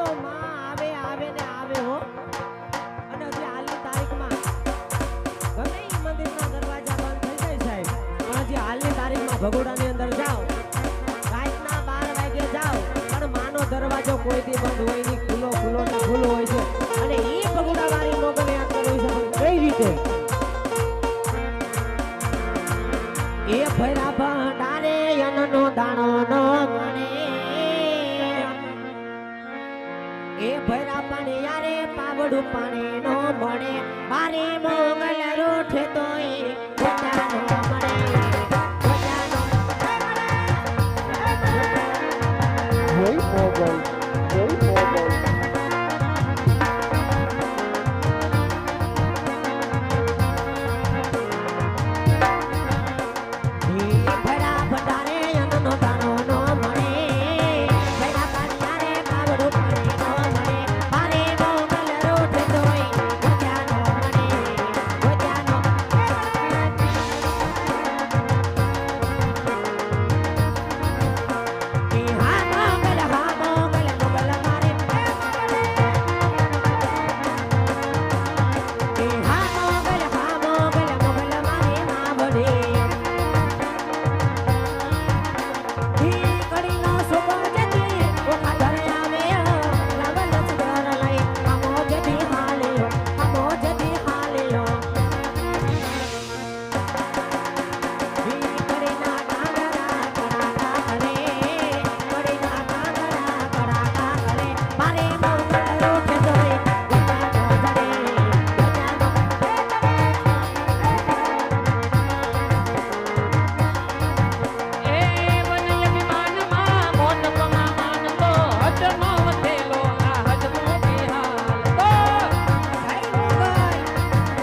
તો માં આવે આવે ને આવે હો. અને હજી હાલની તારીખમાં ગમે ઈ મંદિરના દરવાજા બંધ થઈ જાય સાહેબ, પણ હજી હાલની તારીખમાં ભગોડાની અંદર જાઓ, રાતના 12 વાગે જાઓ, પણ માનો દરવાજો કોઈથી બંધ હોય નહીં, ખુલ્લો ને ખુલ્લો હોય છે. અને ઈ ભગોડાવાળી મોગલ યાદ કરવી છે કઈ રીતે? એ ભૈરા ભંડારે અન્નનો દાણો ન ગણે, એ ભૈરા પાણી યારે પાવડું પાણી નો મળે, મારે મોગલ રૂઠે તો એ ખોટા નો મળે, ખોટા નો જય મોગલ, જય મોગલ.